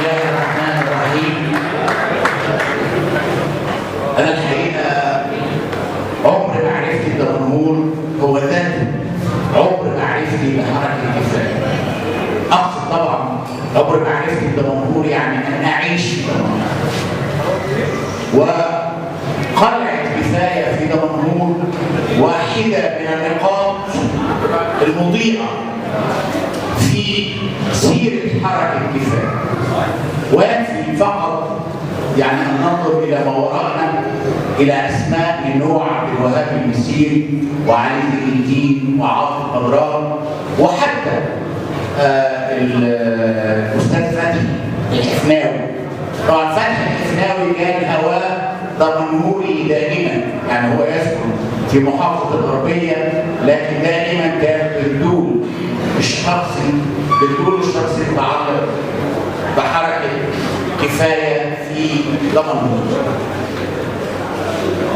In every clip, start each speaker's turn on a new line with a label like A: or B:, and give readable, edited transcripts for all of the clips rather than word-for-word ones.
A: الله الرحمن الرحيم. أنا الحقيقة عمر معرفتي بالجمهور هو ذاته عمر معرفتي بحركة الكفاية. أقصد طبعا عمر معرفتي بالجمهور يعني أن أعيش في الجمهور. وقلعة كفاية في دمنهور واحدة من النقاط المضيئة في سيرة حركة كفاية. ويكفي فقط يعني أن ننظر إلى ما وراءنا إلى أسماء من نوع عبد الوهاب المسيري وعلي زين الدين وعاطف بدران وحتى الأستاذ فتحي الحفناوي. طبعا فتحي الحفناوي كان هواه دمنهوري دائما، يعني هو يسكن في محافظة الغربية لكن دائما كان بالدول الشخصي المتعلق بحركة كفاية في دمنهور.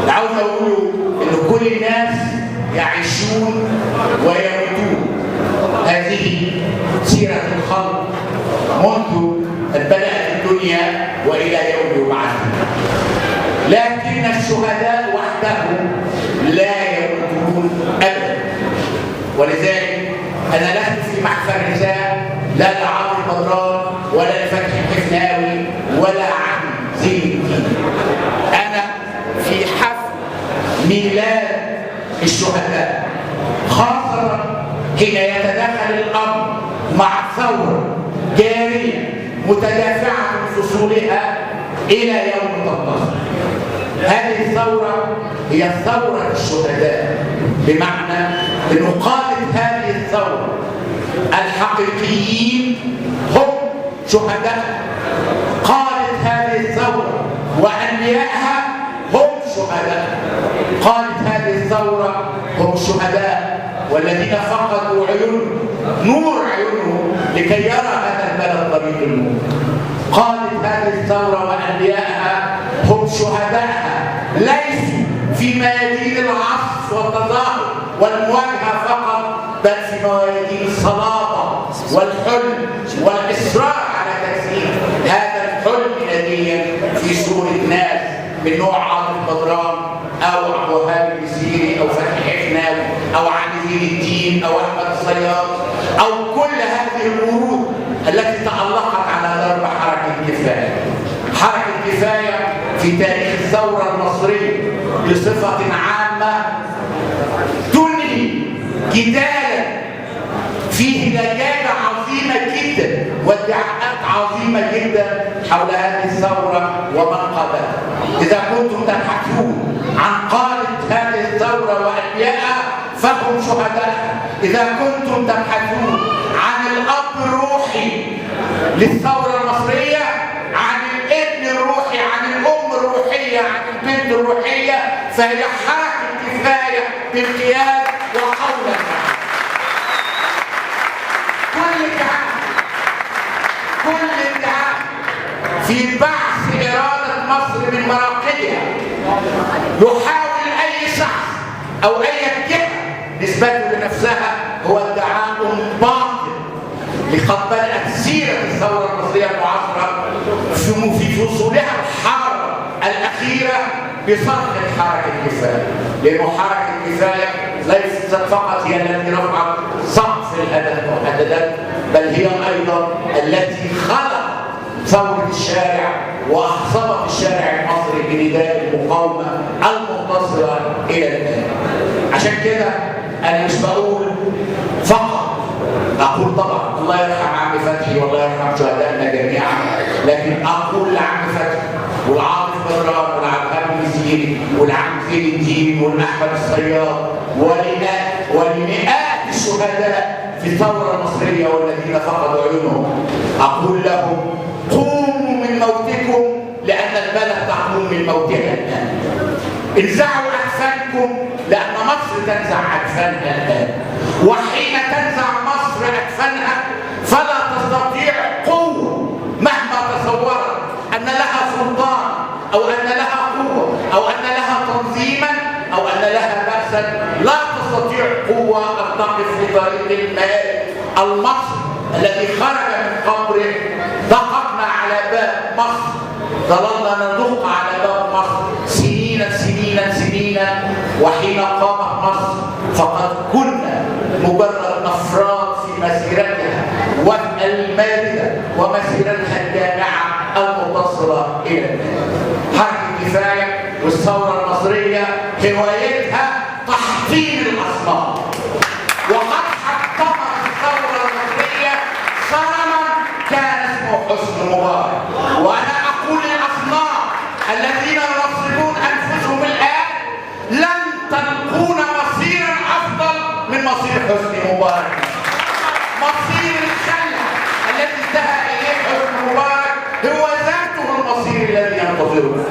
A: اللي عاوز اقوله ان كل الناس يعيشون ويموتون. هذه سيرة الخلق منذ أن بدأت الدنيا وإلى يوم يبعثون. لكن الشهداء وحدهم لا يموتون أبدا. ولذلك أنا لست في محفل نساء لا لعاطف بدران ولا لفتحي الحفناوي ولا علي زين الدين. أنا في حفل ميلاد الشهداء، خاصة حين يتدخل الأمر مع ثورة جارية متدافعة من فصولها إلى يوم تنتصر. هذه الثورة هي ثورة الشهداء، بمعنى أن قادة هذه الثورة الحقيقيين هم شهداء. قادة هذه الثورة وأنبيائها هم شهداء. قادة هذه الثورة هم شهداء والذين فقدوا نور عيونهم لكي يرى هذا البلد طريق الموت. قادة هذه الثورة وأنبيائها هم شهدائها، ليسوا في ميادين العصف والتظاهر والمواجهة فقط، بل في ميادين الصلابة والحلم والإصرار على تجسيد هذا الحلم ناديا في صورة ناس من نوع عاطف بدران أو عبد الوهاب المسيري أو فتحي الحفناوي أو علي زين الدين أو أحمد الصياد أو كل هذه الورود التي تعلقت على درب حركة كفاية. حركة كفاية في تاريخ الثورة المصرية بصفة عامة تنهي جدالا فيه لجاجة عظيمة جدا وادعاءات عظيمة جدا حول هذه الثورة ومن قادتها. إذا كنتم تبحثون عن قادة هذه الثورة وأنبيائها فهم شهداء. إذا كنتم تبحثون عن الأب الروحي للثورة المصرية، عن الابن الروحي، عن الأم الروحية، عن البنت الروحية، فهي حركة كفاية بامتياز وقولا. كل ادعاء في بعث إرادة مصر من مراقدها يحاول أي شخص أو أي جهة نسبته لنفسها هو ادعاء باطل. لقد بدأت سيرة الثورة المصرية المعاصرة في فصولها الحارة الأخيرة بصرخ حركة كفاية، لأن حركة كفاية ليست فقط هي التي رفعت سقف المهددات، بل هي أيضا التي خلقت ثورة الشارع وأخصبت الشارع المصري بنداء المقاومة المنتصرة إلى الآن. عشان كده أنا مش بقول فقط، أقول طبعا الله يرحم عم فتحي والله يرحم شهدائنا جميعا، لكن أقول لعم فتحي والعاطف بدران والعبد المسيري والعم زين الدين والأحمد الصياد ولمئات الشهداء في الثورة المصرية والذين فقدوا عيونهم، أقول لهم قوموا من موتكم لأن البلد تقوم من موتها الآن. انزعوا أكفانكم لأن مصر تنزع أكفانها الآن. وحين تنزع مصر أكفانها فلا تستطيع قوة مهما تصورت أن لها سلطان أو أن لها قوة أو أن لها تنظيما أو أن لها بأسا، لا تستطيع قوة أن تقف في طريق المال المصري الذي خرج من قبره. ضغطنا على مصر ظللنا ندق على باب مصر سنينا، وحين قامت مصر فقد كنا مجرد أفراد في مسيرتها الماردة ومسيرتها الجامعة المتصلة إلى الآن. حركة كفاية والثورة المصرية هوايتها تحطيم الأصنام، وقد حطمت الثورة المصرية صنما كان اسمه حسني مبارك. وأنا أقول للأصنام الذين ينصبون أنفسهم الآن لن تلقون مصيرا أفضل من مصير حسني مبارك. مصير الخلة الذي انتهى إليه حسني مبارك هو ذاته المصير الذي ينتظره.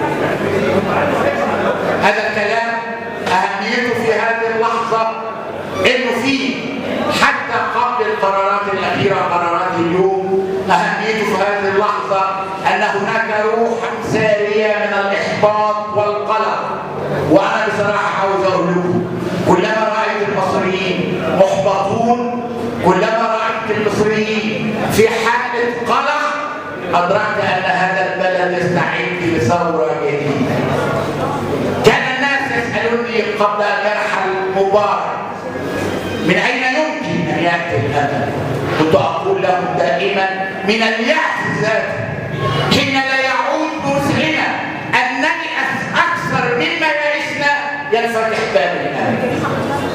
A: هذا الكلام أهميته في هذه اللحظة إنه فيه حتى قبل القرارات الأخيرة، قرارات اليوم، أهميته في هذه اللحظة أن هناك روحا سارية من الإحباط والقلق. وأنا بصراحة عاوز أقول لكم كلما رأيت المصريين محبطون، كلما رأيت المصريين في حالة قلق، أدركت أن هذا البلد يستعد لثورة جديدة. كان الناس يسألوني قبل أن يرحل مبارك من أين يمكن أن يأتي الأمل؟ كنت أقول لهم دائما من اليأس ذاته. حين لا يعود بوسعنا أن نيأس أكثر مما يئسنا ينفتح باب الأمل.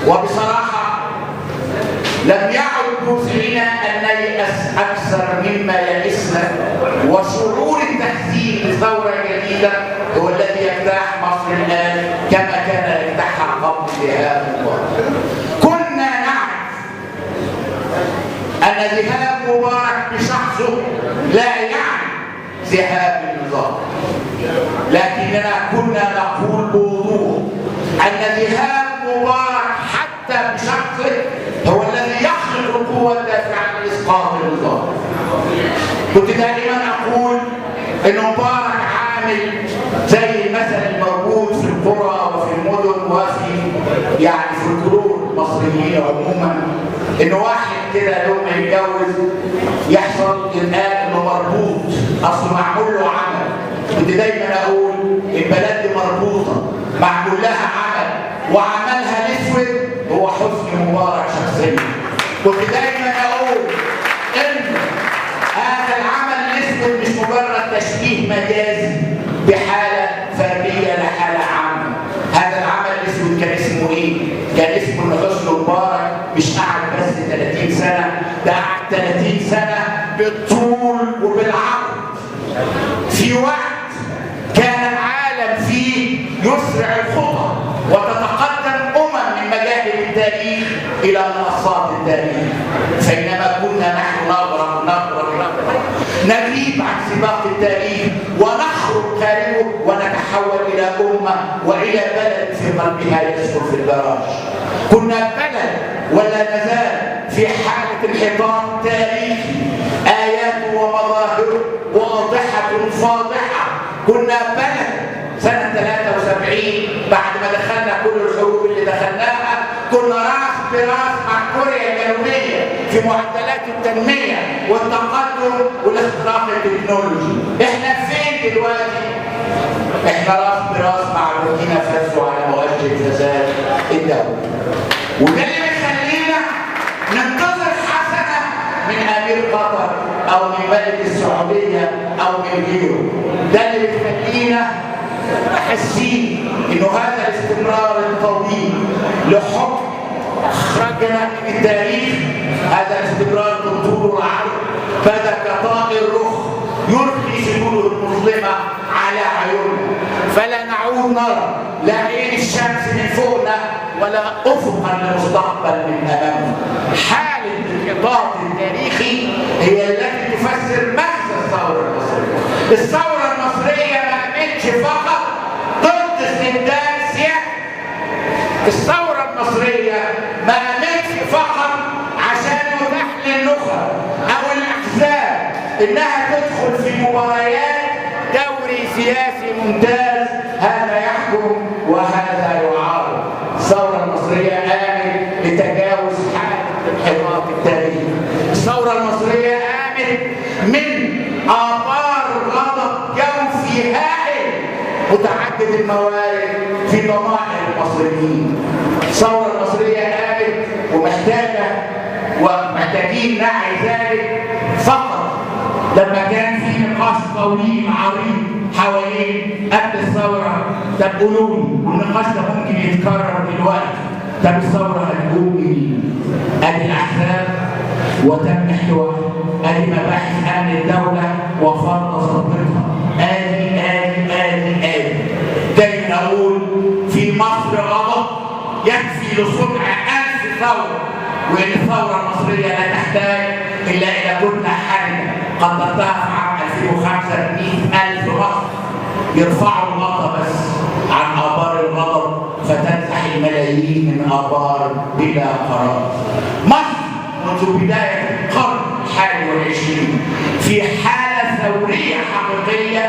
A: وبصراحة لم يعد بوسعنا أن نيأس أكثر مما يئسنا، وشعور التحزين لثورة جديدة هو الذي يجتاح مصر الآن كما كان يجتاحها قبل ذهاب مبارك. كنا نعرف أن ذهاب مبارك بشخصه لا يعني ذهاب النظام، لكننا كنا نقول بوضوح أن ذهاب مبارك حتى بشخصه هو الذي يخلق القوة الدافعة لإسقاط النظام. كنت دائما أقول إن مبارك عامل زي المثل الموجود في القرى وفي المدن وفي في القرون المصريين عموما، إن واحد كده لما يتجوز يحصل الآن إنه مربوط، أصله معمول له عمل. كنت دايما أقول البلد دي مربوطة، معمول لها عمل، وعملها الأسود هو حسني مبارك شخصيا. كنت دايما أقول إن هذا العمل الأسود مش مجرد تشبيه مجازي بحالة فردية لحالة عامة. هذا العمل الأسود كان اسمه إيه؟ كان اسمه إن حسني مبارك مش قعد بس 30 سنة، ده قعد 30 سنة بالطول وبالعرض في وقت كان العالم فيه يسرع الخطى وتتقدم من مجاهل التاريخ إلى منصات التاريخ، فإنما كنا نحن نغرق نغيب عن سباق التاريخ ونخرج خارجه ونتحول إلى أمة وإلى بلد في قلبها يسكن في البراج. كنا بلد ولا نزال في حالة انحطاط تاريخي، آيات ومظاهر واضحة فاضحة. كنا بلد سنة 73 بعد ما دخلنا كل الحروب اللي دخلناها كنا راس براس مع كوريا الجنوبية في معدلات التنمية والتقدم والاختراق التكنولوجي. احنا فين دلوقتي؟ احنا راس براس مع بوركينا فاسو على مؤشر فساد الدولة. وده اللي بيخلينا ننتظر حسنة من أمير قطر أو من ملك السعودية أو من غيره. ده اللي بيخلينا حاسين انه هذا الاستمرار الطويل لحكم خرجنا من التاريخ، هذا الاستمرار بالطول والعرض بدا كطائر رخ يلقي سجوده المظلمه على عيوننا، فلا نعود نرى لا عين الشمس من فوقنا ولا افقا للمستقبل من امامنا. حاله الانحطاط التاريخي هي التي تفسر مغزى الثوره المصريه. الثوره المصريه ما قامتش فقط ضد استبداد سياسي، الثوره المصريه ما قامتش فقط عشان يتاح للنخب او الاحزاب انها تدخل في مباريات دوري سياسي ممتاز، هذا يحكم وهذا يعارض. الثوره المصريه قامت لتجاوز حاله الانحطاط التاريخي. الثوره المصريه قامت من آثار غضب الموارد في ضمائر المصريين. الثورة المصرية قامت ومحتاجين نعي ذلك فقط لما كان في نقاش طويل عريض حوالين قبل الثورة. طب قولوا لي، والنقاش ده ممكن يتكرر دلوقتي، طب الثورة هتقوم بمين؟ ادي الاحزاب وتم احتوائها، ادي مباحث امن الدولة وفرض سلطتها، ادي دايما اقول في مصر غضب يكفي لصنع 1000 ثورة، وان الثورة المصرية لا تحتاج الا الى كتلة حرجة قدرتها في عام 2005 100,000 مصر يرفعوا الغضب بس عن آبار الغضب فتنزح الملايين من آبار بلا قرار. مصر منذ بداية القرن 21 في حالة ثورية حقيقية،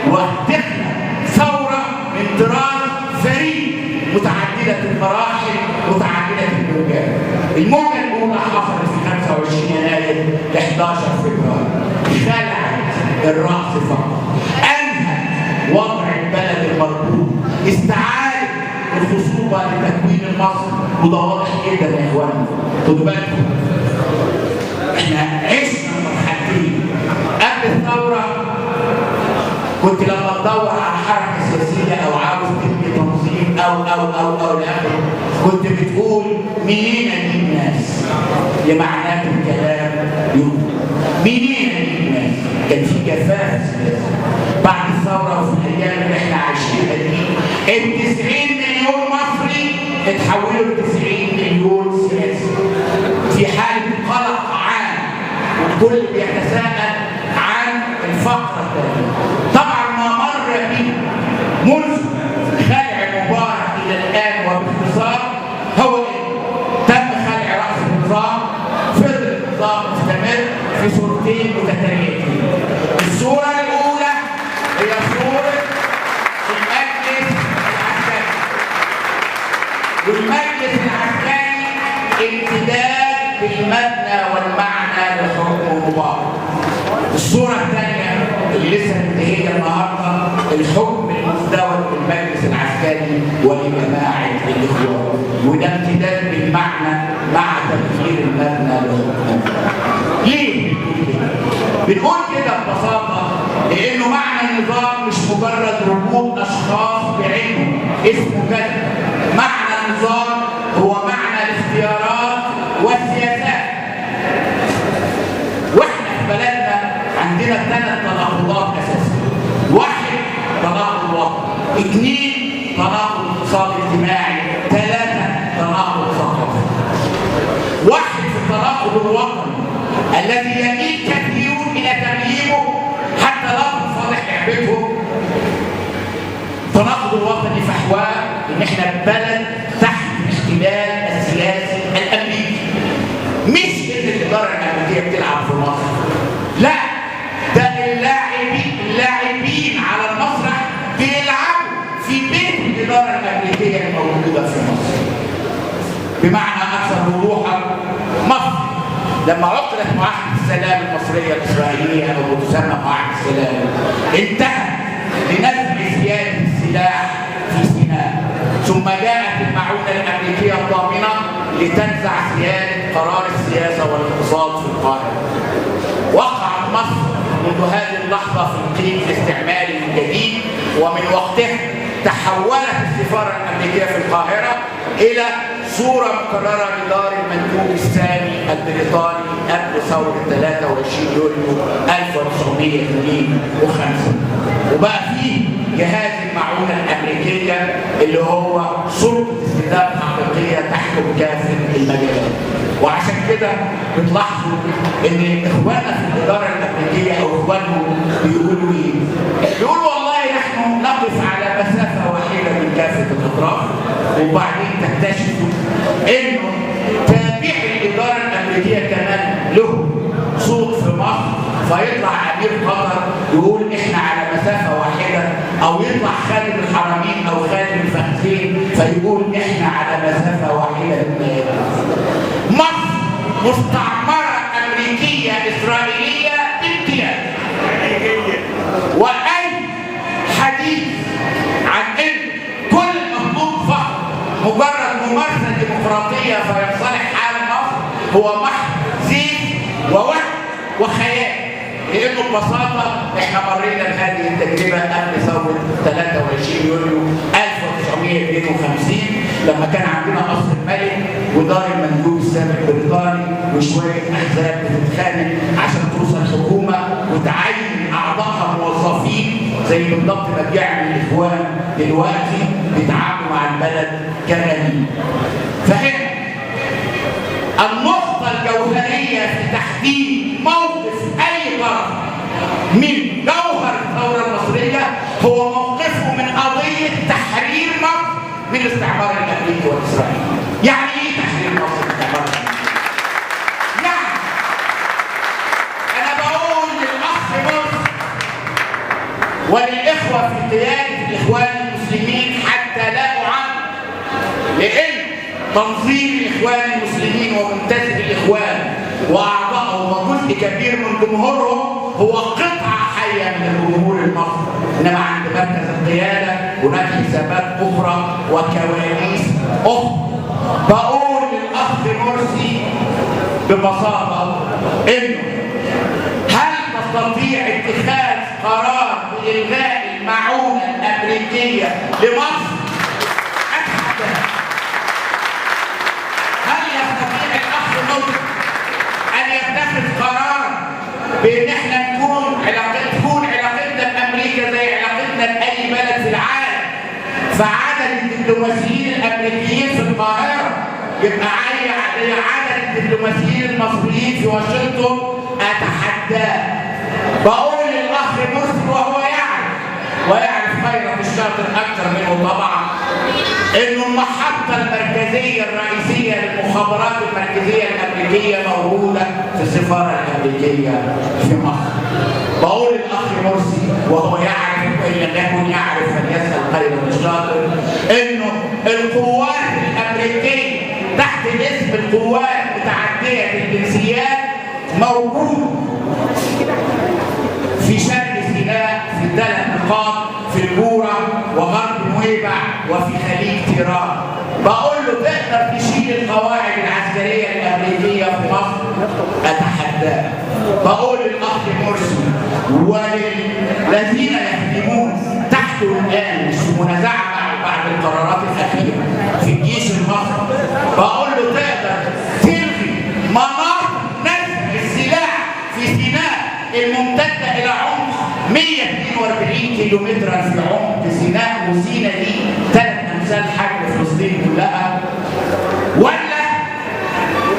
A: وهتخلق ثورة من طراز فريد متعددة المراحل متعددة الموجات. الموجة الأولى حصلت في 25 يناير ل 11 فبراير، خلعت الرأس فقط، أنهت وضع البلد المربوط، استعادت الخصوبة لتكوين مصر. وده واضح جدا يا إخواني، خدوا بالكم احنا عشنا مرحلتين. قبل الثورة كنت لما تدور على حركة سياسية أو عاوز تبني تنظيم أو لآخره كنت بتقول منين أجيب ناس لمعنات الكلام يوم، منين أجيب ناس؟ كان في جفاف سياسي. بعد الثورة وفي الأيام اللي احنا عايشينها دي 90 مليون مصري اتحولوا ل 90 مليون سياسي في حالة قلق عام، والكل بيتساءل عن الفقرة الثانية. طبعا ما مر بنا منذ خلع مبارك إلى الآن وباختصار هو تم خلع رأس النظام، فضل النظام مستمر في صورتين متتاليتين. الصورة الأولى هي صورة المجلس العسكري، والمجلس العسكري امتداد بالمبنى والمعنى لحكم مبارك. الصورة الثانية اللي لسه منتهية النهارده الحكم المزدوج بالمجلس العسكري ولجماعة الإخوان، وده امتداد بالمعنى مع تغيير المبنى لحكم. ليه؟ بنقول كده ببساطة لأنه معنى النظام مش مجرد وجود أشخاص بعينهم اسمه كده. معنى النظام هو معنى الاختيارات والسياسات. واحنا في بلدنا عندنا 3 تناقضات أساسية. 1 تناقض وطني، 2 تناقض اقتصادي اجتماعي، 3 تناقض ثقافي. 1 في التناقض الوطني الذي يميل كثيرون إلى تغييره حتى لا تنفضح لعبتهم. التناقض الوطني فحواه ان احنا بلد تحت الاحتلال السياسي الامريكي. مش ان الاداره الامريكيه بتلعب في مصر، لا، ده اللاعبين على المسرح بيلعبوا في بيت الاداره الامريكيه الموجوده في مصر. بمعنى اكثر وضوحا، مصر لما عقدت معاهده السلام المصريه الاسرائيليه او تسمى معاهده السلام انتهت لنزع سياده السلاح في سيناء، ثم جاءت المعونه الامريكيه الضامنه لتنزع سياده قرار السياسه والاقتصاد في القاهره. وقعت مصر منذ هذه اللحظه في القيد الاستعماري الجديد، ومن وقتها تحولت السفاره الامريكيه في القاهره الى صورة مكررة لدار المندوب الثاني البريطاني قبل ثورة 23 يوليو 1952. وبقى فيه جهاز المعونة الأمريكية اللي هو سلطة استخدام حقيقية تحكم كافة المجالات. وعشان كده بتلاحظوا ان اخواننا في الإدارة الأمريكية او اخوانهم بيقولوا ايه؟ بيقولوا والله نحن نقف على مسافة واحدة من كافة الأطراف، وبعدين تكتشفوا انه تابع الاداره الامريكيه كمان له صوت في مصر، فيطلع امير قطر يقول احنا على مسافه واحده، او يطلع خادم الحرمين او خادم الفخذين فيقول احنا على مسافه واحده. مصر مستعمره امريكيه اسرائيليه امتياز، واي حديث عن ان مجرد ممارسه ديمقراطيه فيصلح حال مصر هو محض زيف ووهم وخيال. لانه ببساطه احنا مرينا بهذه التجربه قبل ثوره 23 يوليو 1952 لما كان عندنا قصر الملك ودار المندوب السابق البريطاني وشويه احزاب بتتخانق عشان توصل حكومه وتعين اعضائها موظفين زي بالضبط ما بيعمل الاخوان دلوقتي بيتعاملوا مع البلد كغنيمه. فهنا النقطه الجوهريه في تحديد موقف اي طرف من جوهر الثوره المصريه هو موقفه من قضيه تحرير مصر من الاستعمار الامريكي والاسرائيلي. يعني ايه تحرير مصر من الاستعمار الامريكي؟ يعني انا بقول للاخ مرسي وللاخوه في قياده الاخوان المسلمين حتى لا اعد، لان تنظيم الاخوان المسلمين ومنتسب الاخوان واعضائهم وجزء كبير من جمهورهم هو قطعه حيه من الجمهور المصري، انما عند مركز القياده هناك حسابات اخرى وكواليس اخرى. بقول للاخ مرسي ببساطه انه هل تستطيع اتخاذ قرار بالغاء المعونه الامريكيه لمصر؟ هل يستطيع الاخ مرسي ان يتخذ قرار بان احنا تكون علاقتنا بامريكا زي علاقتنا باي بلد في العالم، فعدد الدبلوماسيين الامريكيين في القاهره يبقى عدد الدبلوماسيين المصريين في واشنطن؟ اتحداه. بقول للاخ مرسي وهو ويعرف خيرا الشاطر اكثر منه طبعا انه المحطه المركزيه الرئيسيه للمخابرات المركزيه الامريكيه موجوده في السفاره الامريكيه في مصر. بقول للاخ مرسي وهو يعرف وان لم يكن يعرف فليسال خيرا الشاطر انه القوات الامريكيه تحت اسم القوات متعدده الجنسيات موجود في شرق سيناء في 3 نقاط في الجوره وغرب نويبع وفي خليج تيران. بقول له تقدر تشيل القواعد العسكريه الامريكيه في مصر؟ اتحداه. بقول للاخ مرسي وللذين يخدمون تحته الان مش في منازعه بعد القرارات الاخيره في الجيش المصري، بقول له تقدر تلغي مناطق نزل السلاح في سيناء الممتده الى عمق 142 كيلومترا في عمق سيناء، وسيناء دي 3 امثال حجم فلسطين كلها؟ ولا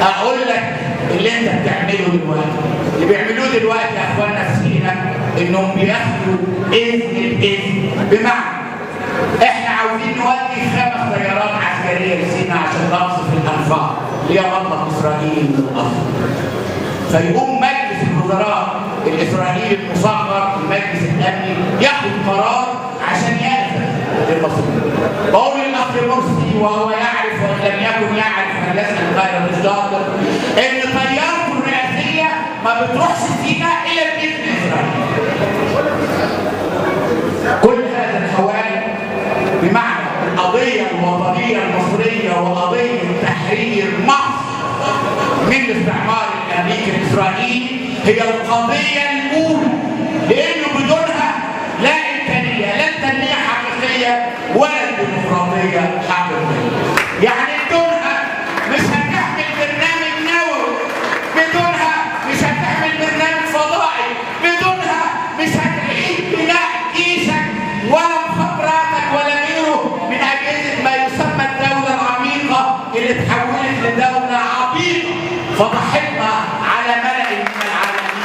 A: اقول لك اللي انت بتعمله دلوقتي، اللي بيعملوه دلوقتي يا اخواننا في سيناء انهم بياخدوا اذن بمعنى احنا عاوزين نودي 5 طيارات عسكريه لسيناء عشان نقصف الانفاق اللي هي مطلق اسرائيل من الاصل، فيقوم مجلس الوزراء الاسرائيلي المصغر المجلس الامني ياخد قرار عشان يأذن للمصريين. بقول للاخ مرسي وهو يعرف وان لم يكن يعرف فليسال خيرا الشاطر ان طيارته الرئاسيه ما بتروحش سيناء الا باذن اسرائيل. كل هذا الحوالي بمعنى القضيه الوطنيه المصريه وقضيه تحرير مصر من الاستعمار الامريكي الاسرائيلي هي القضيه الاولى، لانه بدونها لا امكانيه لا تنميه حقيقيه ولا ديمقراطيه حقيقيه. يعني بدونها مش هتعمل برنامج نووي، بدونها مش هتعمل برنامج فضائي، بدونها مش هتعيد بناء جيشك ولا مخابراتك ولا غيره من اجهزه ما يسمى الدوله العميقه اللي اتحولت لدوله عبيطه فضحتنا على ملأ من العالمين.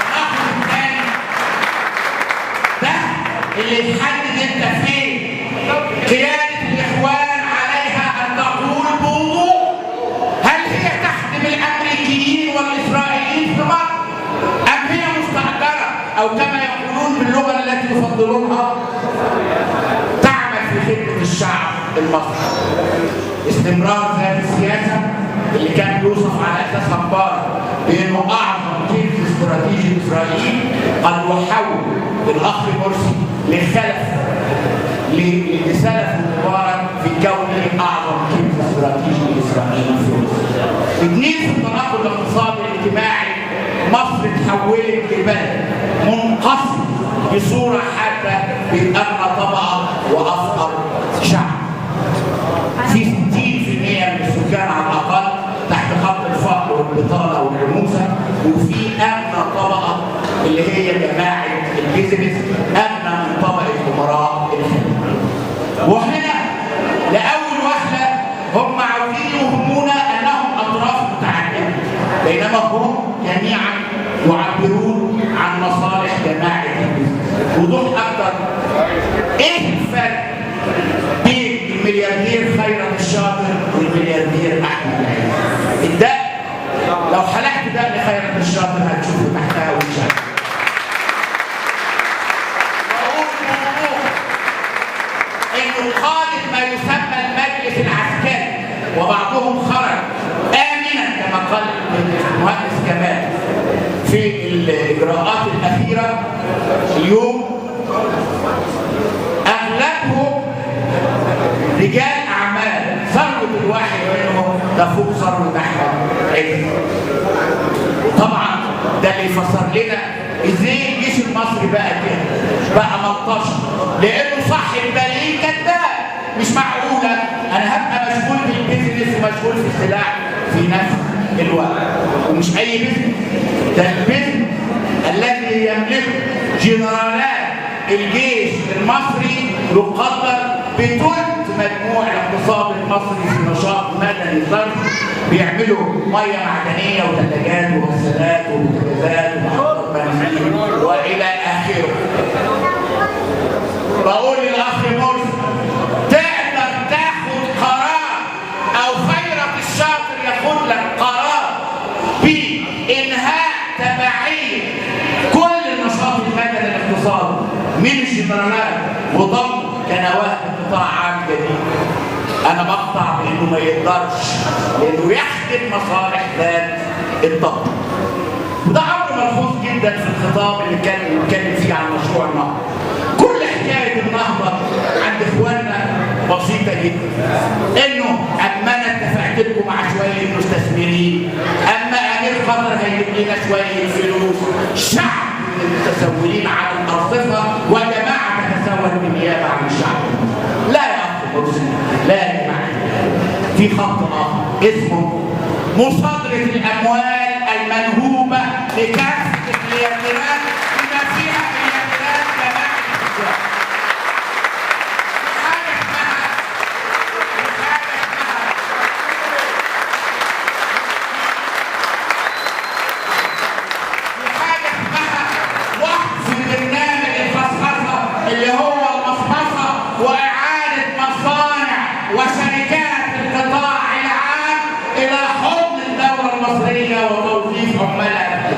A: النقد الثاني ده اللي يحدد انت فين. قياده الاخوان عليها ان تقول بوضوح هل هي تخدم الامريكيين والاسرائيليين في مصر ام هي مستعجله او كما يقولون باللغه التي يفضلونها تعمل في خدمه الشعب المصري. استمرار ذات السياسه اللي كان بيوصف على اساسها امبارح بانه اعظم كنز استراتيجي الاستراتيجي الاسرائيلي قد يحول الاخ مرسي لسلف مبارك في كونه اعظم كنز استراتيجي اسرائيلي في مصر. اثنين، في التناقض الاقتصادي الاجتماعي، مصر تحولت لبلد منقسم بصوره حاده بين اغنى طبقه وافقر شعب. في 60% من السكان على الاقل تحت خط الفقر والبطاله والعنوسه، وفي ادنى طبقه اللي هي جماعه البيزنس، ادنى من طبقه امراء الخليج. وهنا لاول وهله هم عاوزين يوهمونا انهم اطراف متعدده، بينما هم جميعا يعبرون عن مصالح جماعه البيزنس. وضوح اكثر، ايه الفرق بين الملياردير خيرت الشاطر والملياردير احمد عيد؟ الدق لو حلقت دق لخيرت الشاطر هتشوفه تحتها وشها. انه قادة ما يسمى المجلس العسكري وبعضهم خرج امنا كما قال المهندس كمال في الاجراءات الاخيره اليوم، اغلبهم رجال اعمال ثروه الواحد منهم تفوق ثروه احمد عيد. طبعا ده اللي يفسر لنا ازاي الجيش المصري بقى كده، بقى ملطشه، لانه صاحب بالين كذاب. مش معقوله انا هبقى مشغول بالبيزنس ومشغول في السلاح في نفس الوقت. ومش اي بيزنس، ده البيزنس الذي يملكه جنرالات الجيش المصري يقدر بثلث مجموع الاقتصاد المصري في نشاط مدني صرف، بيعملوا ميه معدنيه وثلاجات وغسالات وبوتاجازات ومحطات بنزين والى اخره. بقول للاخ مرسي تقدر تاخد قرار او خيرت الشاطر ياخد لك قرار بانهاء تبعيه كل النشاط المدني الاقتصادي من الجنرالات وضم قنوات قطاع عام جديد. انا بقطع بانه ما يقدرش، لانه يخدم مصالح ذات الطبقه. وده امر ملحوظ جدا في الخطاب اللي كان بيتكلم فيه عن مشروع النهضه. كل حكايه النهضه عند اخواننا بسيطه جدا، انه اما انا اتفقت لكم مع شويه مستثمرين، اما امير قطر هيجيب لنا شويه فلوس، شعب من المتسولين على الارصفه وجماعه تتسول بالنيابه عن الشعب. لا يا اخي مرسي، لا يا جماعه، في خط اخر اسمه مصادره الاموال المنهوبه لكافه المليارديرات بما فيها مليارديرات جماعه التجار. اللي هو المصمصة وإعادة مصانع وشركات القطاع العام إلى حضن الدولة المصرية وتوظيف عمالها.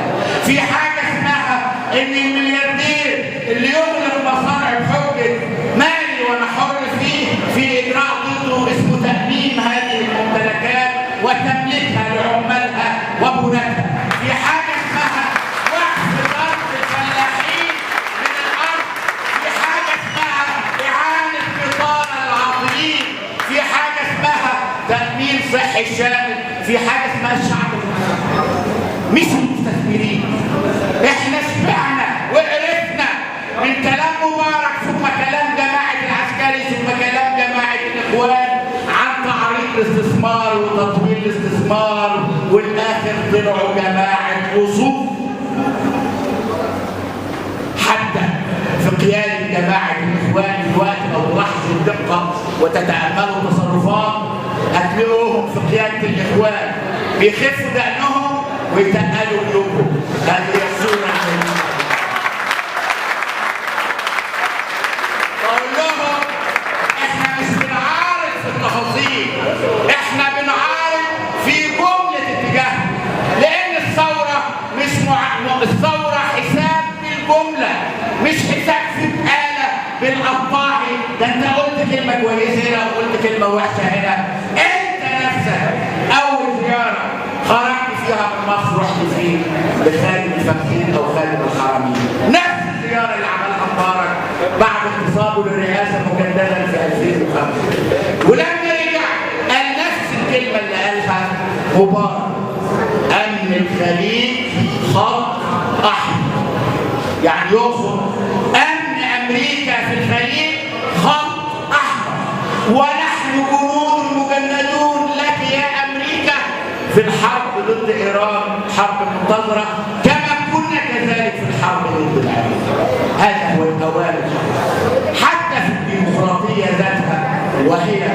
A: في حاجة اسمها إن الملياردير اللي يغلق مصانع بحجة مالي وأنا حر فيه، في إجراء ضده اسمه تأمين هذه الممتلكات وتمليكها لعمالها وبناتها. في حاجة اسمها وقف ضرب الفلاحين من الأرض. في حاجة اسمها إعانة بطالة العاطلين. في حاجة اسمها تأمين صحي شامل. في حاجة اسمها الشعب مش المستثمرين. احنا شبعنا وعرفنا من كلام مبارك ثم كلام جماعة العسكري ثم كلام جماعة الإخوان عن تعريض الاستثمار وتطوير الاستثمار، والآخر طلعوا جماعة وصول. حتى في قيادة جماعة الإخوان دلوقتي لو تلاحظوا الدقة وتتأملوا التصرفات هتلاقوهم في قيادة الإخوان بيخفوا دقنهم ويتقلوا قلوبهم. هذه هي الصورة. بقول لهم احنا مش بنعارض في التفاصيل، احنا بنعارض في جملة اتجاه، لأن الثورة مش الثورة حساب بالجملة، مش حساب في بقالة بالقطاعي. ده انت قلت كلمة كويسة هنا وقلت كلمة وحشة هنا. انت نفسك أول زيارة خرجت فيها من مصر رحت فين؟ لخارج الفاتحين أو خارج مبارك. أمن الخليج خط أحمر، يعني يقصد أمن أمريكا في الخليج خط أحمر، ونحن جنود مجندون لك يا أمريكا في الحرب ضد إيران، حرب منتظرة كما كنا كذلك في الحرب ضد العراق. هذا هو الأوان حتى في الديمقراطية ذاتها، وهي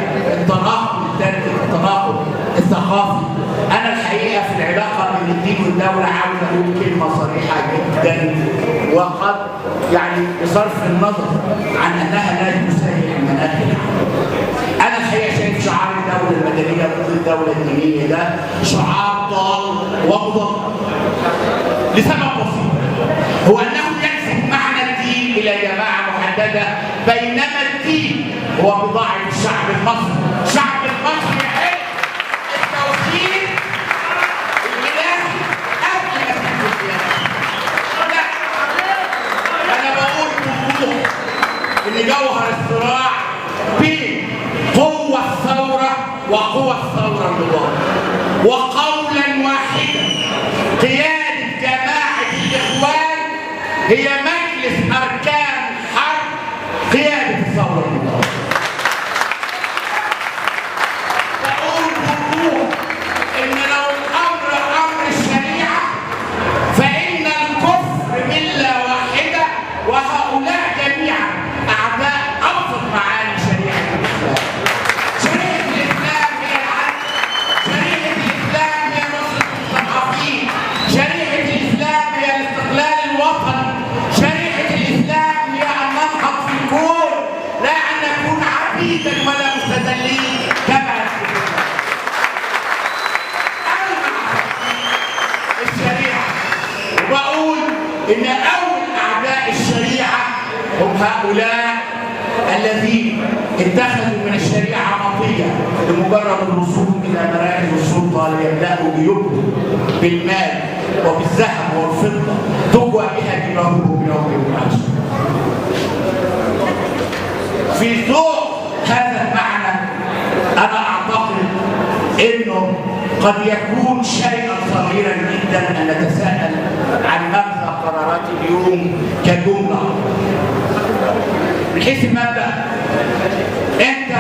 A: التناقض الثقافي. أنا الحقيقة في العلاقة بين الدين والدولة عاوز أقول كلمة صريحة جدا، وقد يعني بصرف النظر عن أنها لا تساهم مناخ العالم. أنا الحقيقة شايف شعار الدولة المدنية ضد الدولة الدينية ده شعار ضال ومضاد لسبب بسيط، هو أنه ينسب معنى الدين إلى جماعة محددة، بينما الدين هو بضاعة الشعب المصري. الشعب المصري يحب التوحيد الإلهي قبل ما تكون الإله. أنا بقول بوضوح إن جوهر الصراع بين قوة الثورة وقوة الثورة النضال، وقولا واحدا قيادة جماعة الإخوان هي مجلس أركان حرب قيادة الثورة النضال. بقول بوضوح إن لو الأمر أمر الشريعة فإن الكفر ملة واحدة، وهؤلاء جميعا أعداء أبسط معاني شريعة الإسلام. شريعة الإسلام هي العدل، شريعة الإسلام هي نصرة المستضعفين، شريعة الإسلام هي الاستقلال الوطني، شريعة الإسلام هي أن ننهض في الكون، لا أن نكون عبيدا ولا مستذلين كما الشريعة. وبقول إن أول أعداء الشريعة هم هؤلاء الذين اتخذوا من الشريعة مطية لمجرد الوصول إلى مراكز السلطة، ليبدأوا بيبدوا بالمال وبالذهب والفضة تقوى بها جباههم يوم العصر. في ضوء هذا المعنى أنا أعتقد إنه قد يكون شيئا صغيرا جدا أن نتساءل عن مغزى قرارات اليوم كجملة. من حيث المبدأ، أنت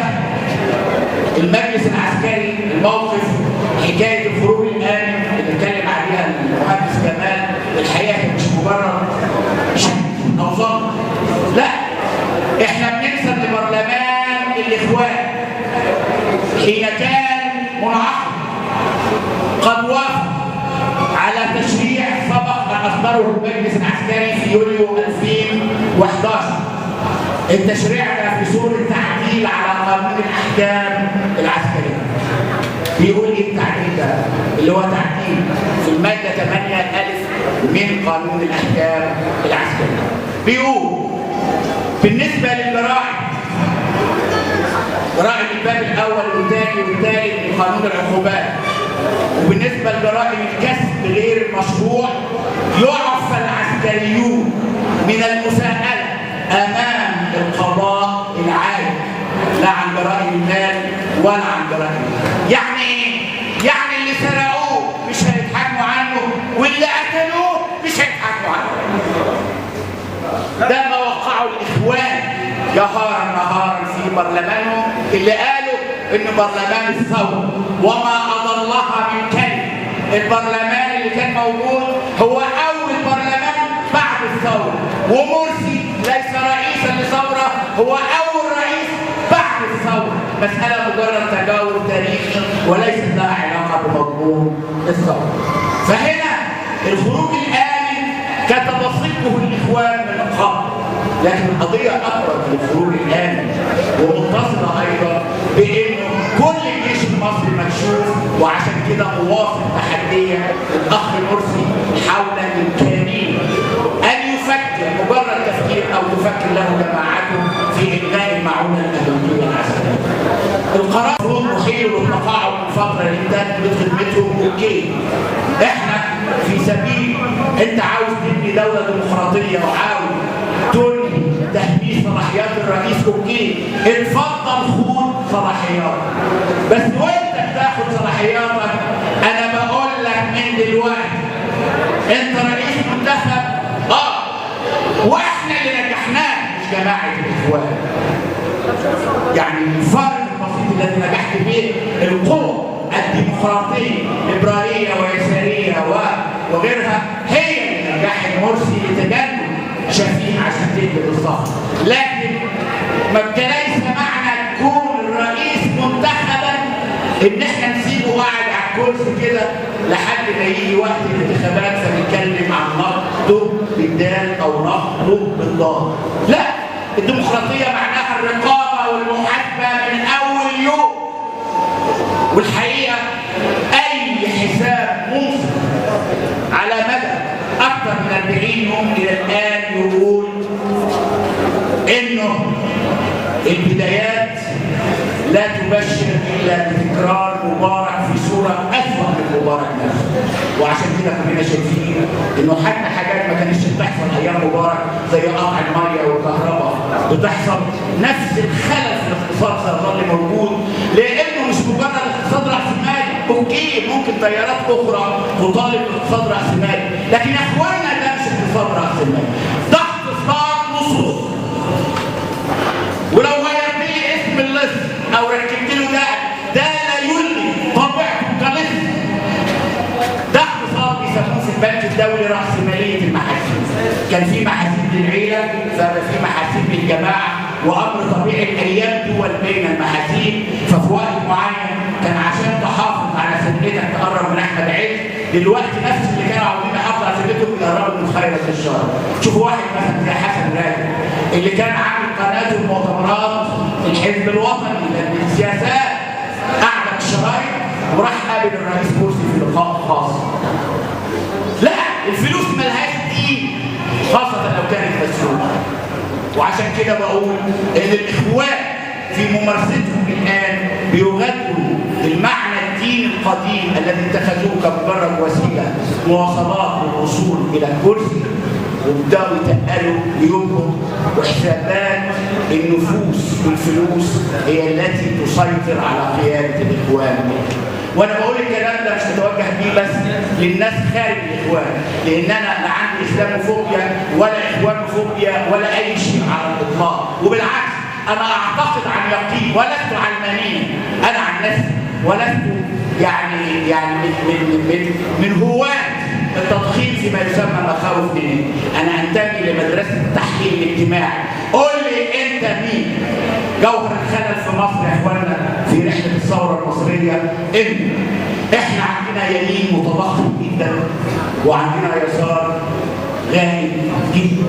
A: المجلس العسكري الموقف حكاية الخروج الآمن اللي اتكلم عليها المهندس كمال، الحقيقة مش مجرد شك أو ظن، لا، إحنا بننسب لبرلمان الإخوان حين كان منعقد قد وافق على تشريع سبق أن أصدره المجلس العسكري في يوليو 2011. التشريع ده في صورة تعديل على قانون الأحكام العسكرية. بيقول إيه التعديل ده؟ اللي هو تعديل في المادة 8 ألف من قانون الأحكام العسكرية. بيقول بالنسبة للجرائم، جرائم الباب الأول والثاني والثالث من قانون العقوبات، وبالنسبة لجرائم الكسب غير المشروع، يعفى العسكريون من المساءلة أمام القضاء العادل، لا عن جرائم المال ولا عن جرائم. يعني إيه؟ يعني اللي سرقوه مش هيتحاكموا عنه، واللي قتلوه مش هيتحاكموا عنه. ده ما وقعه الإخوان جهارا نهارا في برلمانهم، اللي قالوا إن برلمان الثورة وما أضلها من كلمة. البرلمان اللي كان موجود هو أول برلمان بعد الثورة، ومرسي ليس رئيسا لثورة، هو أول رئيس بعد الثورة. مسألة مجرد تجاوز تاريخي وليست لها علاقة بمضمون الثورة. فهنا الخروج الآمن كتبسطه الإخوان من قبل، لكن القضية أكبر من الخروج الآمن، ومتصلة أيضا بأنه كل الجيش المصري مكشوف، وعشان كده مواصل تحديا الأخ مرسي حول إمكانية أن يفكر مجرد تفكير أو تفكر له جماعته في إلغاء المعونة الأمريكية العسكرية. القرار المفروض محيل للتقاعد من فترة لإنتاج خدمتهم، أوكي. إحنا في سبيل أنت عاوز تبني دولة ديمقراطية وعاوز تنهي تهميش صلاحيات الرئيس، أوكي، اتفضل خد صلاحياتك، بس وأنت بتاخد صلاحياتك أنا انت رئيس منتخب واحنا اللي نجحناه مش جماعه الاخوان. يعني الفرق البسيط الذي نجحت به القوى الديمقراطيه ليبراليه ويساريه وغيرها هي اللي نجحت مرسي لتجنب شفيع عشان تقلب الصف. لكن ما ليس معنى تكون الرئيس منتخبا ان احنا نسيبه قاعد على الكرسي كده لحد ما يجي وقت الانتخابات فنتكلم عن نقده بالدال او نقده بالضاد. لا، الديمقراطيه معناها الرقابه والمحاسبه من اول يوم. والحقيقه اي حساب منصف على مدى اكثر من 40 يوم الى الان يقول انه البدايات لا تبشر الا بتكرار مبارك في صوره اسوء من مبارك نفسه. وعشان كده كلنا شايفين انه حتى حاجات ما كانتش بتحصل ايام مبارك زي قطع الميه والكهرباء بتحصل. نفس الخلل في الاقتصاد سيظل موجود لانه مش مجرد اقتصاد راسمالي. اوكي، ممكن تيارات اخرى تطالب باقتصاد راسمالي، لكن يا اخوانا ده مش اقتصاد راسمالي، ده اقتصاد نصوص. ولو غيرت لي اسم اللص او ركبت له ده لا يلغي طبيعته كلص. ده اقتصاد بيسموه في البنك الدولي راسماليه المحاسيب. كان في محاسيب للعيله، فبقى في محاسيب للجماعه، وامر طبيعي الايام دول بين المحاسيب. ففي وقت معين كان عشان تحافظ على سنتك تقرب من احمد عز، دلوقتي نفس اللي كانوا عاوزين يحافظوا على سنتهم بيقربوا من خيرة الشر. شوفوا واحد مثلا زي حسن راجل اللي كان عامل قناه المؤتمرات الحزب الوطني للسياسات، قعد الشرايط وراح قابل الرئيس مرسي في لقاء خاص. لا، الفلوس ملهاش دين خاصه لو كانت مسروقه. وعشان كده بقول ان الاخوان في ممارستهم الان بيغادروا المعنى الديني القديم الذي اتخذوه كمجرد وسيله مواصلات للوصول الى الكرسي، وابداوا يتقلوا بيومهم. وحسابات النفوس والفلوس هي التي تسيطر على قياده الاخوان. وانا بقول الكلام ده مش متوجه بيه بس للناس خارج الاخوان، لان انا لا عندي اسلاموفوبيا ولا اخوانوفوبيا ولا اي شيء على الاطلاق. وبالعكس انا اعتقد عن يقين ولست علمانيا، انا عن نفسي ولست يعني من هواة التضخيم فيما يسمى مخاوف دينيه. انا انتمي لمدرسه التحليل الاجتماعي. قول لي انت مين؟ جوهر الخلل في مصر يا اخوانا في رحله الثوره المصريه ان احنا عندنا يمين متضخم جدا وعندنا يسار غائب جدا.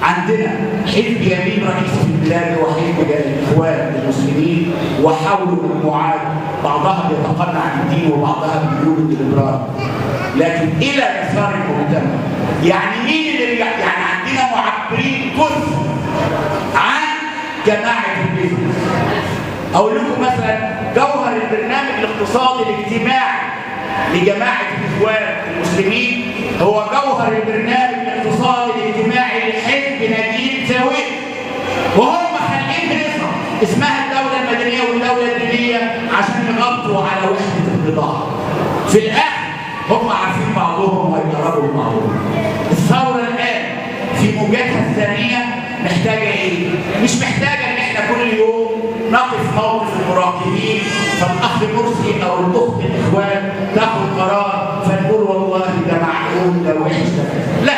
A: عندنا حزب يمين رئيسي في البلاد هو حزب الاخوان المسلمين، وحاولوا مجموعات بعضها بيتقنع عن الدين وبعضها بيقول الليبرال، لكن الى يسار المجتمع. يعني مين اللي يعني عندنا معبرين كثر عن جماعه البيزنس. اقول لكم مثلا جوهر البرنامج الاقتصادي الاجتماعي لجماعه الاخوان المسلمين هو جوهر البرنامج الاقتصادي الاجتماعي لحزب نجيب زاوية، وهم خالقين اسم اسمها الدوله المدنيه والدوله الدينيه عشان يغطوا على وحده البضاعه. في الاخر هم عارفين بعضهم ويقربوا لبعضهم. الثوره الان في موجتها الثانيه محتاجه ايه؟ مش محتاجه ان احنا كل يوم نقف موقف المراقبين فالاخ مرسي او الاخت الاخوان تاخد قرار فنقول والله ده معقول ده وحش ده. لا،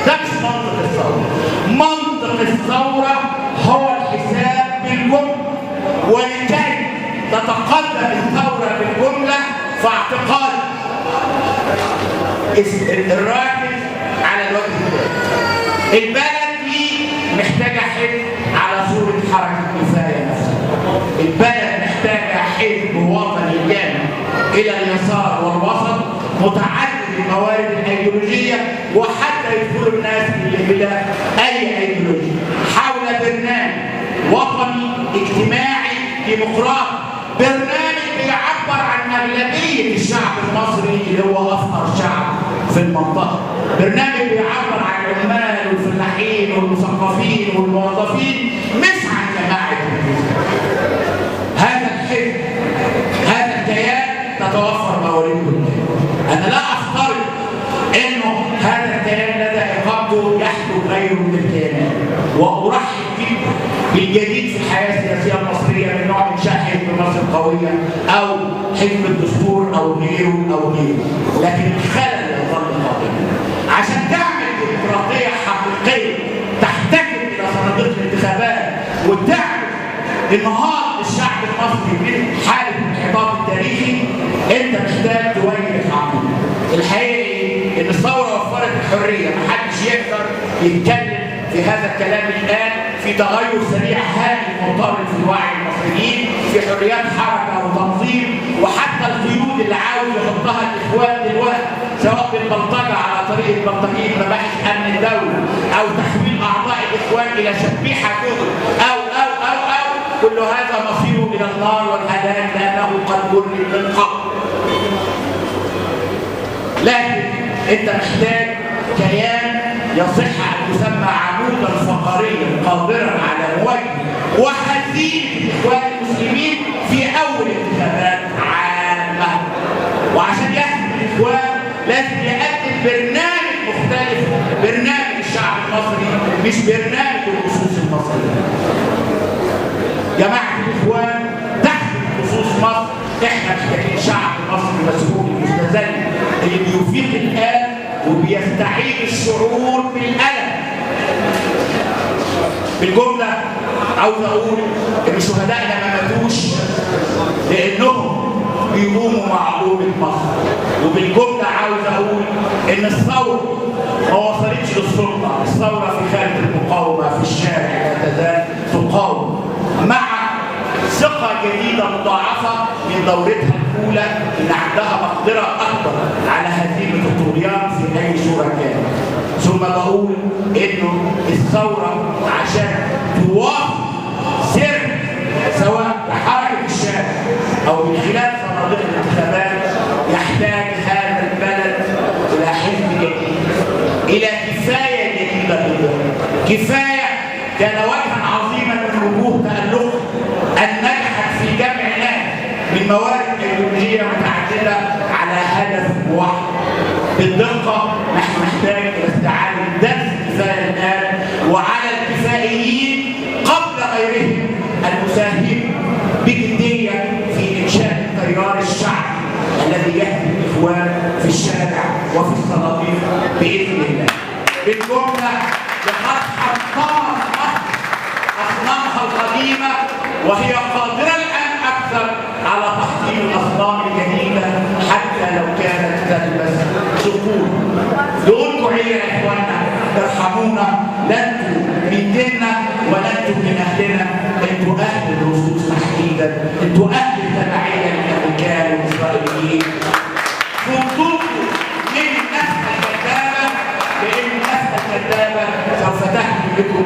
A: ده مش منطق الثوره. منطق الثوره هو الحساب بالجمله، ولكي تتقدم الثوره بالجمله فاعتقاد الراكز على الوجه الثاني. البلد دي محتاجه حزب على صوره حركه كفايه نفسها. البلد محتاجه حزب وطني جامع الى اليسار والوسط متعدد الموارد الايديولوجيه، وحتى يدخل الناس بلا اي ايديولوجيه حول برنامج وطني اجتماعي ديمقراطي، برنامج بيعبر عن اغلبيه الشعب المصري اللي هو افقر شعب في المنطقه، برنامج بيعبر عن العمال والفلاحين والمثقفين والموظفين مش عن جماعه هذا الحزب. هذا الكيان تتوفر موارده. انا لا افترض انه او حزب الدستور او غيره او غيره، لكن الخلل يظل قائما. عشان تعمل ديمقراطيه حقيقيه تحتكم الى صناديق الانتخابات وتعمل انهاض الشعب المصري من حاله الانحطاط التاريخي، انت محتاج تواجه العقيده. الحقيقه ان الثوره وفرت الحريه، محدش يقدر يتكلم في هذا الكلام الان، في تغير سريع هائل مرتبط في وعي المصريين، في حريات حركه وتنظيم، وحتى القيود اللي عاوز يحطها الاخوان دلوقتي سواء بالبلطجه على طريق البلطجيه مباحث امن الدوله او تحويل اعضاء الاخوان الى شبيحه جدد او كل هذا مصيره الى النار والهلاك لانه قد جرد من قبل. لكن انت محتاج كيان يصح ان يسمى عمودا فقريا قادرا على مواجهه وهزيمه الاخوان المسلمين في اول انتخابات عامه. وعشان يهزم الاخوان لازم يقدم برنامج مختلف، برنامج الشعب المصري مش برنامج اللصوص المصريين. جماعه الاخوان تحت لصوص مصر، احنا محتاجين شعب مصري مسؤول متزن اللي بيفيق الان وبيستعيد الشعور بالالم. بالجمله عاوز اقول ان شهدائنا ما ماتوش لانهم بيقوموا مع أمة مصر. وبالجمله عاوز اقول ان الثوره ما وصلتش للسلطه، الثوره في خارج المقاومه في الشارع لا تزال تقاوم مع ثقه جديده مضاعفه من دورتها الاولى ان عندها مقدره اكبر على هزيمه الطغيان في اي صوره كانت. ثم بقول انه الثوره عشان توافق سر سواء بحركه الشارع او من خلال صناديق الانتخابات يحتاج هذا البلد الى حزب جديد، الى كفايه جديده جدا. كفايه كان وجها عظيما من وجوه تألق ان نجحت في جمع ناس من موارد ايديولوجيه متعدده على هدف واحد. بالدقه نحن نحتاج الى استعاده درس الكفايه الان، وعلى الكفائيين قبل غيرهم المساهمين بجديه في انشاء التيار الشعبي الذي يهدي الاخوان في الشارع وفي الصناديق باذن الله. بالجمله لقد حطمت مصر اصنامها القديمه وهي قادره الان اكثر على تحطيم الاصنام الجديده حتى لو كانت تلبس صقور. دول كوعيه يا اخواننا، ارحمونا، لا انتم من ديننا ولا انتم من اهلنا، انتم اهل الرصوص تحديدا، انتم اهل التبعيه للامريكان والاسرائيليين. كنتم من الناس الكذابه، لان الناس الكذابه سوف تهدم بكم